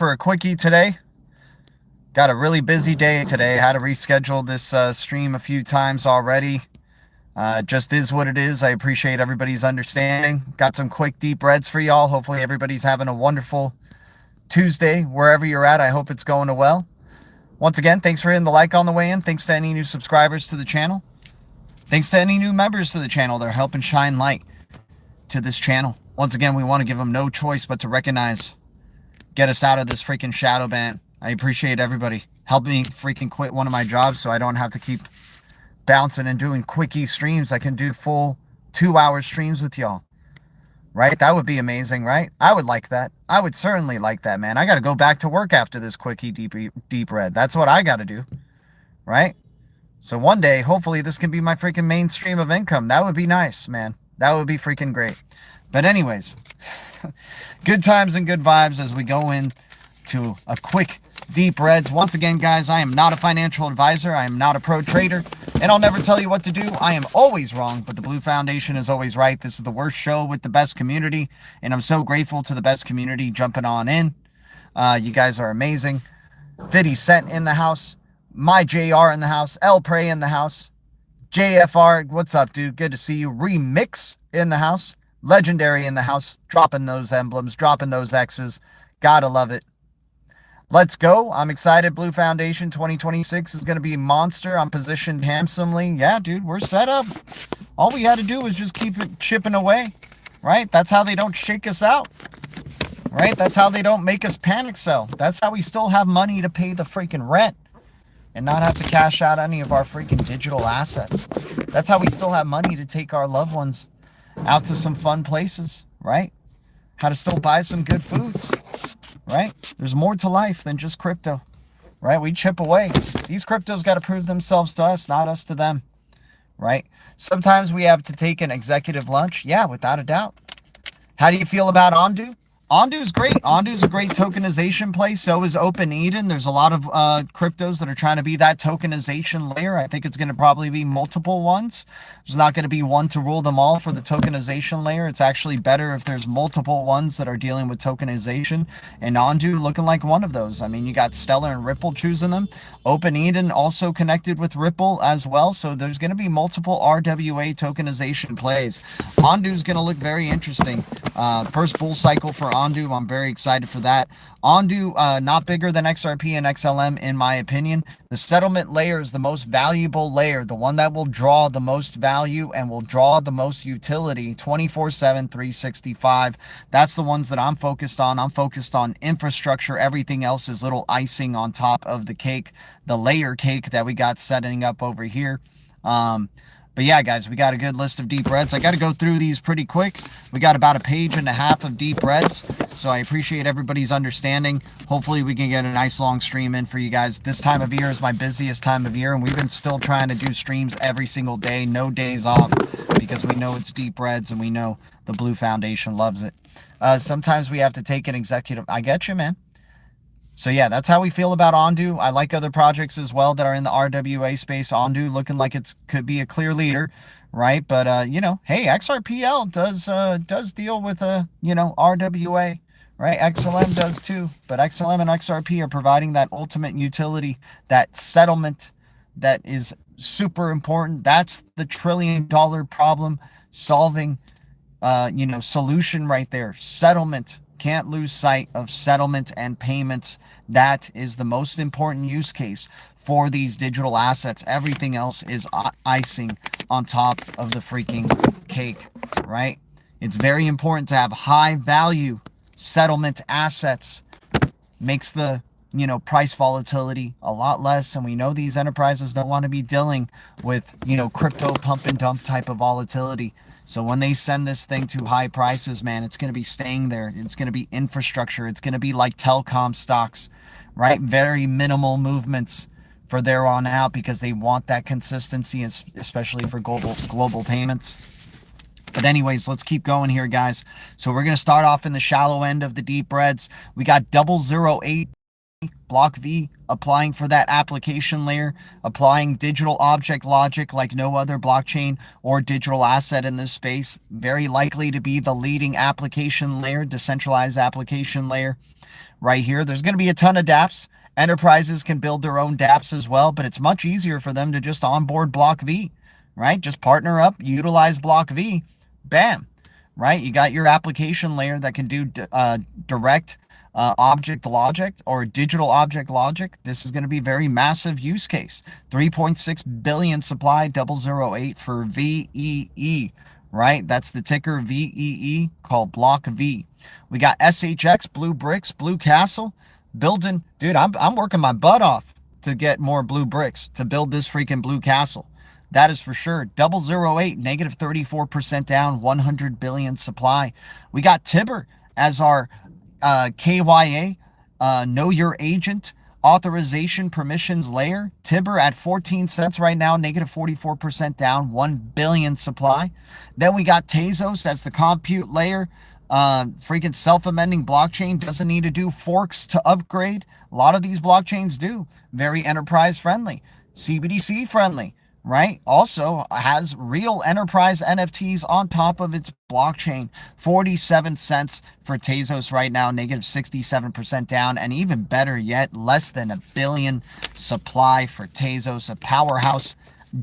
for a quickie today. Got a really busy day today. Had to reschedule this stream a few times already. Just is what it is. I appreciate everybody's understanding. Got some quick deep reds for y'all. Hopefully everybody's having a wonderful Tuesday wherever you're at. I hope it's going well. Once again, thanks for hitting the like on the way in. Thanks to any new subscribers to the channel. Thanks to any new members to the channel that are helping shine light to this channel. Once again, we want to give them no choice but to recognize, get us out of this freaking shadow ban. I appreciate everybody. Help me freaking quit one of my jobs so I don't have to keep bouncing and doing quickie streams. I can do full 2-hour streams with y'all. Right? That would be amazing, right? I would like that. I would certainly like that, man. I got to go back to work after this quickie deep red. That's what I got to do. Right? So one day, hopefully this can be my freaking main stream of income. That would be nice, man. That would be freaking great. But anyways, good times and good vibes as we go in to a quick deep reds. Once again, guys, I am not a financial advisor. I am not a pro trader, and I'll never tell you what to do. I am always wrong, but the Blue Foundation is always right. This is the worst show with the best community, and I'm so grateful to the best community jumping on in. You guys are amazing. 50 Cent in the house. My JR in the house. L Prey in the house. JFR, what's up, dude? Good to see you. Remix in the house. Legendary in the house. Dropping those emblems. Dropping those X's. Gotta love it. Let's go. I'm excited. Blue Foundation 2026 is going to be a monster. I'm positioned handsomely. Yeah, dude, we're set up. All we had to do was just keep it chipping away, right? That's how they don't shake us out, right? That's how they don't make us panic sell. That's how we still have money to pay the freaking rent and not have to cash out any of our freaking digital assets. That's how we still have money to take our loved ones out to some fun places, right? How to still buy some good foods. Right? There's more to life than just crypto, right? We chip away. These cryptos got to prove themselves to us, not us to them, right? Sometimes we have to take an executive lunch. Yeah, without a doubt. How do you feel about Ondu? Ondu is great. Ondu is a great tokenization play. So is Open Eden. There's a lot of cryptos that are trying to be that tokenization layer. I think it's going to probably be multiple ones. There's not going to be one to rule them all for the tokenization layer. It's actually better if there's multiple ones that are dealing with tokenization. And Ondu looking like one of those. I mean, you got Stellar and Ripple choosing them. Open Eden also connected with Ripple as well. So there's going to be multiple RWA tokenization plays. Ondu is going to look very interesting. First bull cycle for Ondu. I'm very excited for that. Ondu, not bigger than XRP and XLM in my opinion. The settlement layer is the most valuable layer, the one that will draw the most value and will draw the most utility 24/7, 365. That's the ones that I'm focused on. I'm focused on infrastructure. Everything else is little icing on top of the cake, the layer cake that we got setting up over here. But yeah, guys, we got a good list of deep reds. I got to go through these pretty quick. We got about 1.5 pages of deep reds. So I appreciate everybody's understanding. Hopefully we can get a nice long stream in for you guys. This time of year is my busiest time of year, and we've been still trying to do streams every single day, no days off, because we know it's deep reds and we know the Blue Foundation loves it. Sometimes we have to take an executive. I get you, man. So yeah, that's how we feel about Ondu. I like other projects as well that are in the RWA space. Ondu looking like it could be a clear leader, right? But you know, hey, XRPL does deal with RWA, right? XLM does too, but XLM and XRP are providing that ultimate utility, that settlement that is super important. That's the $1 trillion problem solving solution right there. Settlement. Can't lose sight of settlement and payments. That is the most important use case for these digital assets. Everything else is icing on top of the freaking cake, right? It's very important to have high value settlement assets. Makes the price volatility a lot less, and we know these enterprises don't want to be dealing with crypto pump and dump type of volatility. So when they send this thing to high prices, man, it's going to be staying there. It's going to be infrastructure. It's going to be like telecom stocks, right? Very minimal movements for there on out because they want that consistency, especially for global payments. But anyways, let's keep going here, guys. So we're going to start off in the shallow end of the deep reds. We got 008 Block V applying for that application layer, applying digital object logic like no other blockchain or digital asset in this space. Very likely to be the leading application layer, decentralized application layer, right here. There's going to be a ton of dApps. Enterprises can build their own dApps as well, but it's much easier for them to just onboard Block V, right? Just partner up, utilize Block V, bam, right? You got your application layer that can do direct object logic or digital object logic. This is going to be very massive use case. 3.6 billion supply, 008 for VEE, right? That's the ticker VEE, called Block V. We got SHX, Blue Bricks, Blue Castle, building. Dude, I'm working my butt off to get more blue bricks to build this freaking Blue Castle. That is for sure. 008, negative 34% down, 100 billion supply. We got TIBBIR as our KYA, know your agent authorization permissions layer. TIBBIR at 14 cents right now, negative 44% down, 1 billion supply. Then we got Tezos as the compute layer. Freaking self-amending blockchain, doesn't need to do forks to upgrade. A lot of these blockchains do. Very enterprise friendly, CBDC friendly, right? Also has real enterprise NFTs on top of its blockchain. 47 cents for Tezos right now, negative 67% down. And even better yet, less than a billion supply for Tezos, a powerhouse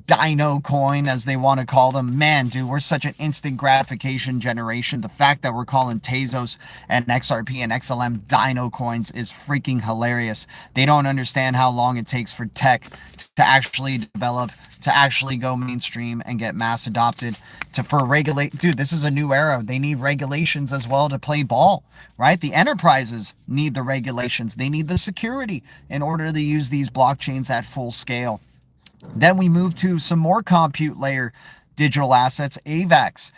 dino coin, as they want to call them. Man, dude, we're such an instant gratification generation. The fact that we're calling Tezos and XRP and XLM dino coins is freaking hilarious. They don't understand how long it takes for tech to actually develop, to actually go mainstream and get mass adopted, for regulate. Dude, this is a new era. They need regulations as well to play ball, right? The enterprises need the regulations. They need the security in order to use these blockchains at full scale. Then we move to some more compute layer digital assets. AVAX,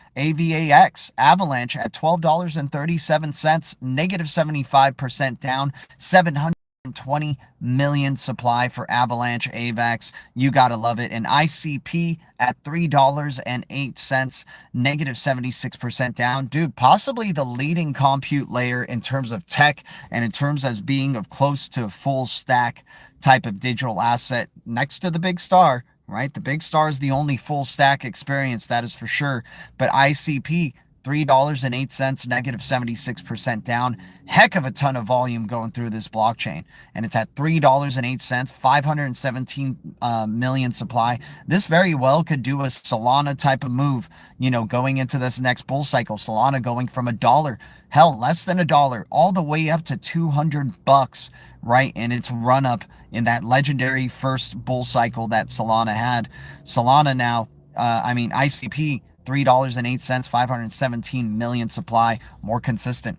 Avalanche at $12.37, negative 75% down, 720 million supply for Avalanche AVAX. You gotta love it. And ICP at $3.08, negative 76% down. Dude, possibly the leading compute layer in terms of tech and in terms as being of close to full stack type of digital asset next to the big star, right? The big star is the only full stack experience, that is for sure. But ICP, $3.08, negative 76% down. Heck of a ton of volume going through this blockchain. And it's at $3.08, 517 million supply. This very well could do a Solana type of move, you know, going into this next bull cycle. Solana going from $1, hell, less than $1, all the way up to $200, right? And its run up in that legendary first bull cycle that Solana had. Solana now, ICP, $3.08, 517 million supply, more consistent,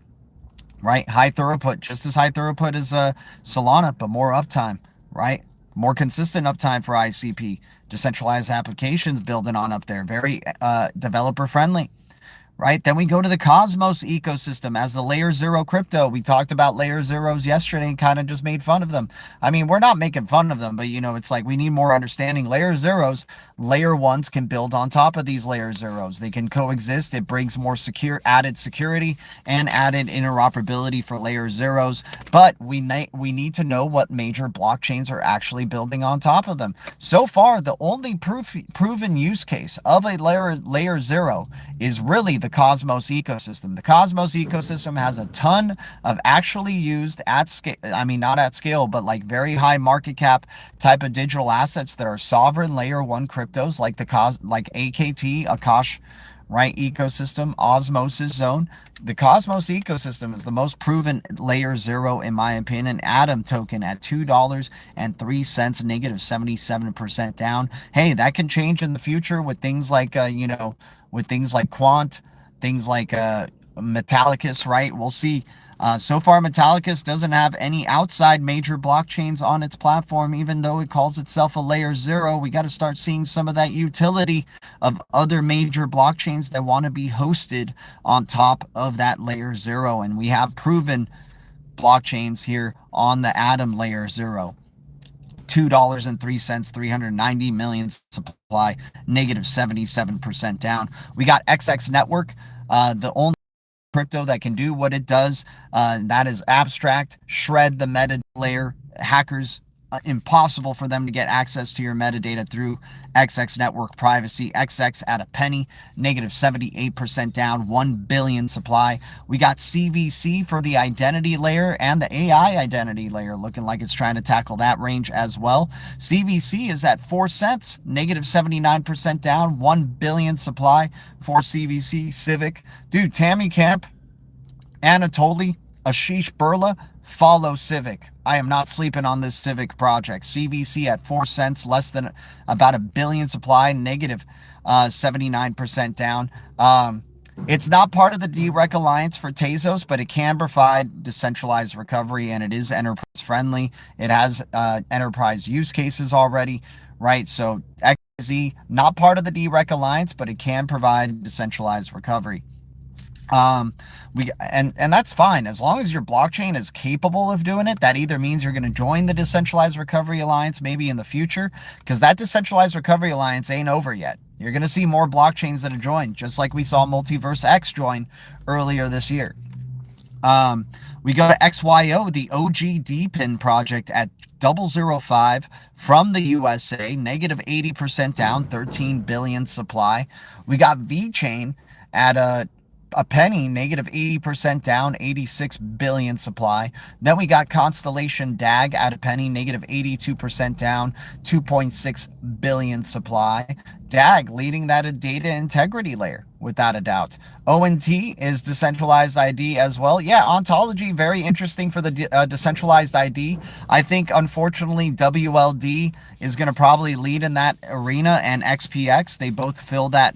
right? High throughput, just as high throughput as Solana, but more uptime, right? More consistent uptime for ICP. Decentralized applications building on up there, very developer friendly. Right? Then we go to the Cosmos ecosystem as the layer 0 crypto. We talked about layer zeros yesterday and kind of just made fun of them. I mean, we're not making fun of them, but you know, it's like we need more understanding. Layer zeros, layer ones can build on top of these layer zeros. They can coexist. It brings more added security and added interoperability for layer zeros. But we need to know what major blockchains are actually building on top of them. So far, the only proven use case of a layer zero is really the Cosmos ecosystem. The Cosmos ecosystem has a ton of actually used at scale, not at scale, but like very high market cap type of digital assets that are sovereign layer 1 cryptos, like AKT, Akash, right, ecosystem, Osmosis Zone. The Cosmos ecosystem is the most proven layer 0 in my opinion. Atom token at $2.03, negative 77% down. Hey, that can change in the future with things like with things like Quant, things like Metallicus, right? We'll see. So far, Metallicus doesn't have any outside major blockchains on its platform, even though it calls itself a layer 0. We got to start seeing some of that utility of other major blockchains that want to be hosted on top of that layer 0. And we have proven blockchains here on the Atom layer 0. $2.03, 390 million supply, negative 77% down. We got XX Network, the only crypto that can do what it does. That is abstract, shred the meta layer. Hackers impossible for them to get access to your metadata through XX network privacy. XX at a penny, negative 78% down, 1 billion supply. We got CVC for the identity layer and the AI identity layer, looking like it's trying to tackle that range as well. CVC is at 4 cents, negative 79% down, 1 billion supply for CVC. Civic, dude, Tammy Camp, Anatoly, Ashish Burla, follow Civic. I am not sleeping on this Civic project. CVC at 4 cents, less than about a billion supply, negative 79% down. It's not part of the DREC Alliance for Tezos, but it can provide decentralized recovery, and it is enterprise friendly. It has enterprise use cases already, right? So XZ, not part of the DREC Alliance, but it can provide decentralized recovery. And that's fine as long as your blockchain is capable of doing it. That either means you're going to join the Decentralized Recovery Alliance maybe in the future, because that Decentralized Recovery Alliance ain't over yet. You're going to see more blockchains that have joined, just like we saw Multiverse X join earlier this year. We go to XYO, the OG DPIN project at 005 from the USA, negative 80% down, 13 billion supply. We got VeChain at a penny, negative 80% down, 86 billion supply. Then we got Constellation DAG at a penny, negative 82% down, 2.6 billion supply. DAG leading that data integrity layer, without a doubt. ONT is decentralized ID as well. Yeah, Ontology, very interesting for the decentralized ID. I think, unfortunately, WLD is going to probably lead in that arena, and XPX. They both fill that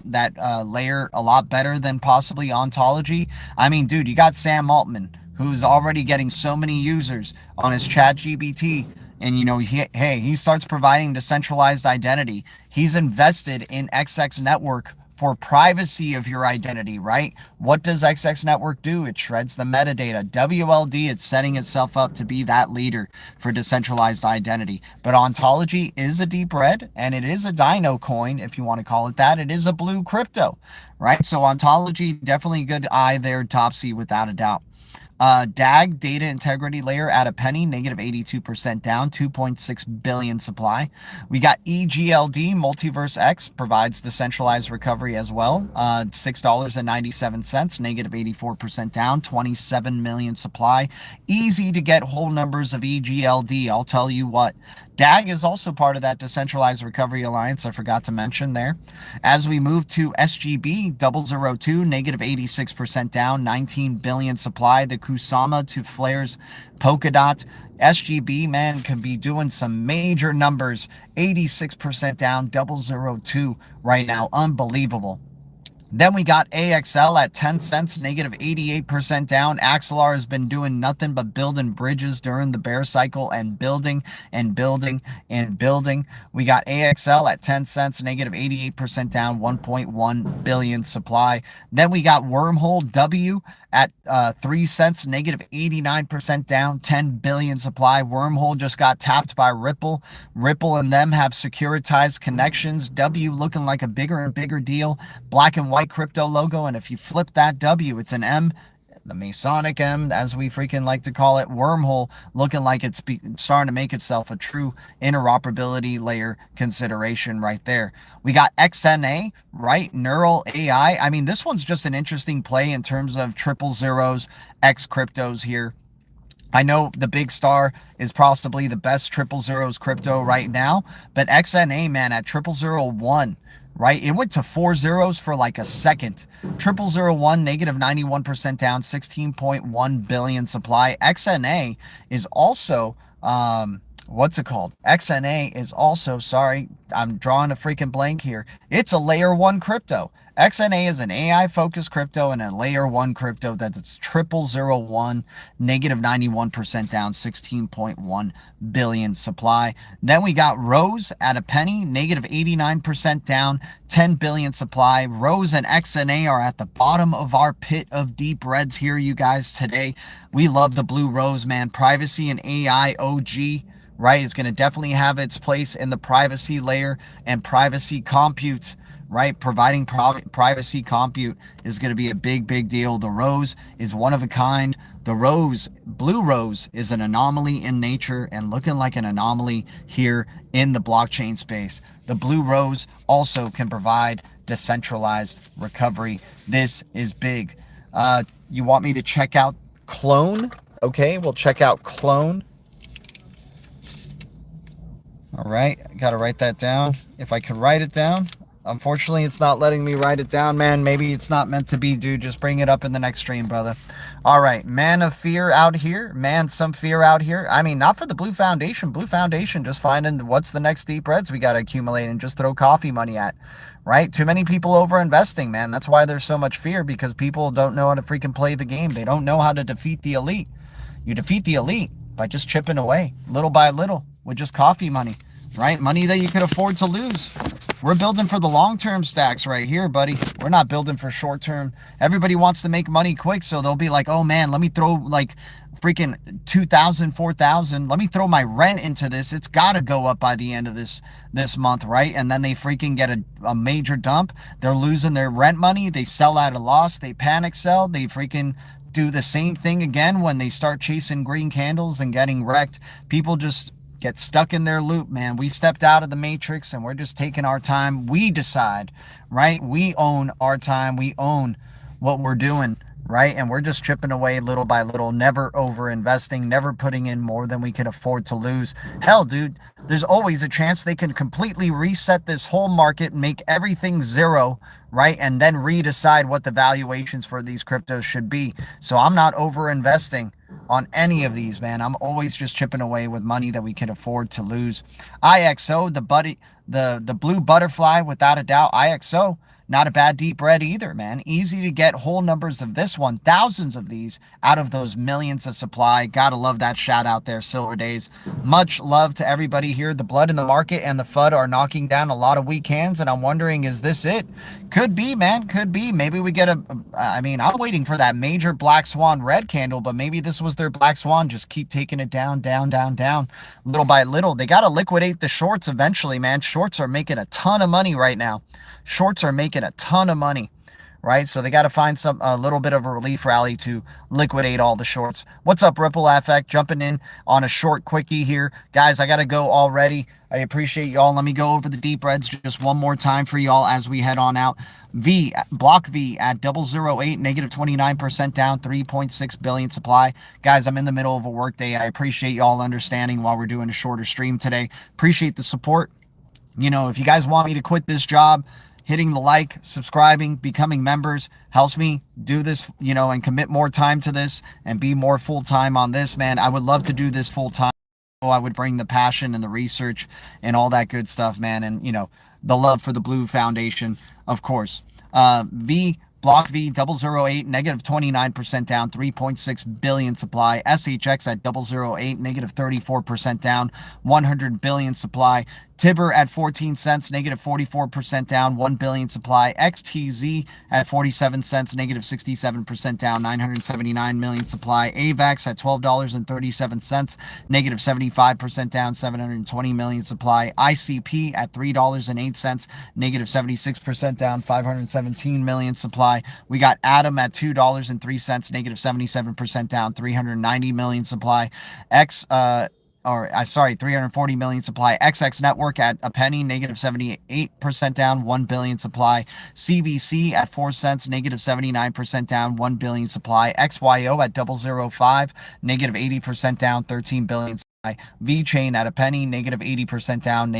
layer a lot better than possibly Ontology. I mean, dude, you got Sam Altman, who's already getting so many users on his ChatGPT. And, you know, he starts providing decentralized identity. He's invested in XX Network for privacy of your identity, right? What does XX Network do? It shreds the metadata. WLD, it's setting itself up to be that leader for decentralized identity. But Ontology is a deep red, and it is a dino coin, if you want to call it that. It is a blue crypto, right? So Ontology, definitely good eye there, Topsy, without a doubt. DAG, data integrity layer at a penny, negative 82% down, 2.6 billion supply. We got EGLD, Multiverse X, provides decentralized recovery as well. $6.97, negative 84% down, 27 million supply. Easy to get whole numbers of EGLD, I'll tell you what. DAG is also part of that Decentralized Recovery Alliance I forgot to mention there. As we move to SGB 002, negative 86% down, 19 billion supply. The Kusama to Flares Polkadot. SGB, man, can be doing some major numbers. 86% down, 002 right now. Unbelievable. Then we got AXL at 10 cents, negative 88% down. Axelar has been doing nothing but building bridges during the bear cycle and building and building and building. We got AXL at 10 cents, negative 88% down, 1.1 billion supply. Then we got Wormhole W at 3 cents, negative 89% down, 10 billion supply. Wormhole just got tapped by Ripple. Ripple and them have securitized connections. W looking like a bigger and bigger deal. Black and white crypto logo, and if you flip that W, it's an M, the Masonic M, as we freaking like to call it. Wormhole looking like it's starting to make itself a true interoperability layer consideration right there. We got XNA, right? Neural AI. I mean, this one's just an interesting play in terms of triple zeros, X cryptos here. I know the big star is possibly the best triple zeros crypto right now, but XNA, man, at 0001, right? It went to 4 zeros for like a second. 0001, negative 91% down, 16.1 billion supply. XNA is also, what's it called? XNA is also, sorry, I'm drawing a freaking blank here. It's a layer 1 crypto. XNA is an AI-focused crypto and a layer 1 crypto that's 0001, negative 91% down, 16.1 billion supply. Then we got Rose at a penny, negative 89% down, 10 billion supply. Rose and XNA are at the bottom of our pit of deep reds here, you guys, today. We love the blue Rose, man. Privacy and AI OG, right, is going to definitely have its place in the privacy layer and privacy compute, right? Providing privacy compute is going to be a big deal. The rose is one of a kind. The rose, blue rose, is an anomaly in nature and looking like an anomaly here in the blockchain space. The blue rose also can provide decentralized recovery. This is big. You want me to check out Clone? Okay, we'll check out Clone. All right, I got to write that down. If I can write it down. Unfortunately, it's not letting me write it down, man. Maybe it's not meant to be, dude. Just bring it up in the next stream, brother. All right, man of fear out here. Man, some fear out here. I mean, not for the Blue Foundation. Blue Foundation, just finding what's the next deep reds we got to accumulate and just throw coffee money at, right? Too many people over investing, man. That's why there's so much fear, because people don't know how to freaking play the game. They don't know how to defeat the elite. You defeat the elite by just chipping away little by little with just coffee money, right? Money that you could afford to lose. We're building for the long-term stacks right here, buddy. We're not building for short-term. Everybody wants to make money quick, so they'll be like, oh man, let me throw like freaking 2,000, 4,000. Let me throw my rent into this. It's got to go up by the end of this month, right? And then they freaking get a major dump. They're losing their rent money. They sell at a loss. They panic sell. They freaking do the same thing again when they start chasing green candles and getting wrecked. People just get stuck in their loop, man. We stepped out of the matrix and we're just taking our time. We decide, right? We own our time. We own what we're doing, right? And we're just chipping away little by little, never over investing, never putting in more than we can afford to lose. Hell, dude, there's always a chance they can completely reset this whole market, make everything zero, right? And then redecide what the valuations for these cryptos should be. So I'm not over investing on any of these, man. I'm always just chipping away with money that we can afford to lose. IXO, the blue butterfly, without a doubt. IXO, not a bad deep red either, man. Easy to get whole numbers of this one. Thousands of these out of those millions of supply. Gotta love that shout out there, Silver Days. Much love to everybody here. The blood in the market and the FUD are knocking down a lot of weak hands, and I'm wondering, is this it? Could be, man. Could be. Maybe we get I mean, I'm waiting for that major black swan red candle, but maybe this was their black swan. Just keep taking it down, down, down, down, little by little. They got to liquidate the shorts eventually, man. Shorts are making a ton of money right now. Shorts are making a ton of money, right? So they got to find a little bit of a relief rally to liquidate all the shorts. What's up, Ripple Affect? Jumping in on a short quickie here. Guys, I got to go already. I appreciate y'all. Let me go over the deep reds just one more time for y'all as we head on out. Block V at 008, negative 29% down, 3.6 billion supply. Guys, I'm in the middle of a work day. I appreciate y'all understanding while we're doing a shorter stream today. Appreciate the support. You know, if you guys want me to quit this job, hitting the like, subscribing, becoming members helps me do this, you know, and commit more time to this and be more full-time on this, man. I would love to do this full-time. I would bring the passion and the research and all that good stuff, man. And, you know, the love for the Blue Foundation, of course. Block V 008, negative 29% down, 3.6 billion supply. SHX at 008, negative 34% down, 100 billion supply. TIBBIR at 14 cents, negative 44% down, 1 billion supply. XTZ at 47 cents, negative 67% down, 979 million supply. AVAX at $12.37, negative 75% down, 720 million supply. ICP at $3.08, negative 76% down, 517 million supply. We got Atom at $2.03, negative 77% down, 390 million supply. 340 million supply. XX Network at a penny, negative 78% down, 1 billion supply. CVC at 4 cents, negative 79% down, 1 billion supply. XYO at 005, negative 80% down, 13 billion supply. VChain at a penny, negative 80% down,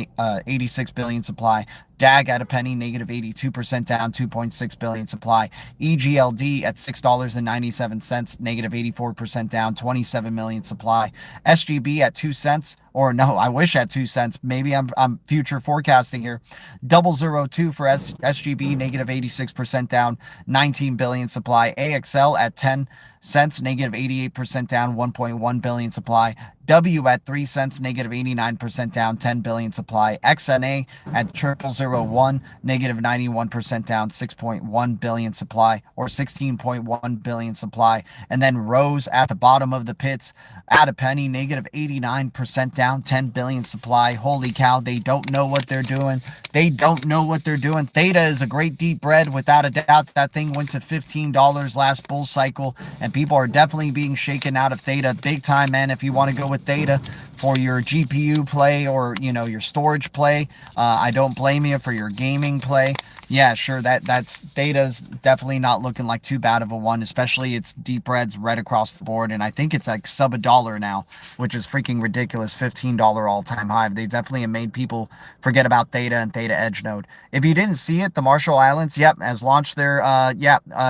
86 billion supply. DAG at a penny, negative 82% down, 2.6 billion supply. EGLD at $6.97, negative 84% down, 27 million supply. SGB at 2 cents, or no, I wish at 2 cents. Maybe I'm future forecasting here. 002 for SGB, negative 86% down, 19 billion supply. AXL at 10 cents, negative 88% down, 1.1 billion supply. W at 3 cents, negative 89% down, 10 billion supply. XNA at 000 0.001, negative 91% down, 6.1 billion supply, or 16.1 billion supply. And then Rose at the bottom of the pits, at a penny, negative 89% down, 10 billion supply. Holy cow, they don't know what they're doing. They don't know what they're doing. Theta is a great deep bread, without a doubt. That thing went to $15 last bull cycle, and people are definitely being shaken out of Theta big time, man. If you want to go with Theta for your GPU play, or your storage play, I don't blame you. For your gaming play, yeah, sure, that's Theta's definitely not looking like too bad of a one, especially it's deep breads right across the board, and I think it's like sub $1 now, which is freaking ridiculous. $15 all-time high. They definitely have made people forget about Theta and Theta Edge node. If you didn't see it, the Marshall Islands, yep, has launched their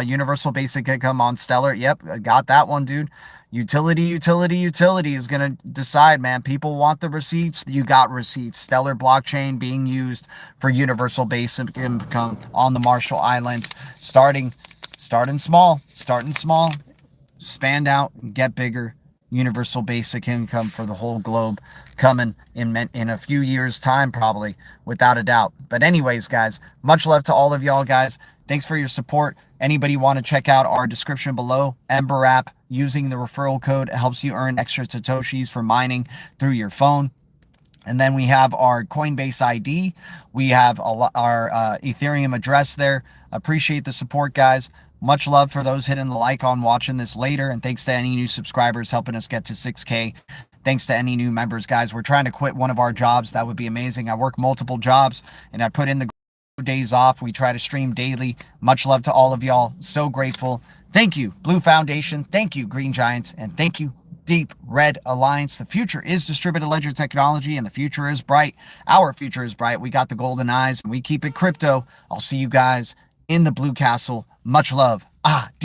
universal basic income on Stellar. Yep, got that one, dude. Utility is going to decide, man. People want the receipts. You got receipts. Stellar blockchain being used for universal basic income on the Marshall Islands. Starting small, expand out, and get bigger. Universal basic income for the whole globe coming in a few years' time, probably, without a doubt. But anyways, guys, much love to all of y'all, guys. Thanks for your support. Anybody want to check out our description below, Ember app, using the referral code, it helps you earn extra Satoshis for mining through your phone. And then we have our Coinbase ID. We have our Ethereum address there. Appreciate the support, guys. Much love for those hitting the like on watching this later. And thanks to any new subscribers helping us get to 6K. Thanks to any new members, guys. We're trying to quit one of our jobs. That would be amazing. I work multiple jobs, and I put in the days off. We try to stream daily. Much love to all of y'all. So grateful. Thank you, Blue Foundation. Thank you, Green Giants. And thank you, Deep Red Alliance. The future is distributed ledger technology, and the future is bright. Our future is bright. We got the golden eyes, and we keep it crypto. I'll see you guys in the Blue Castle. Much love.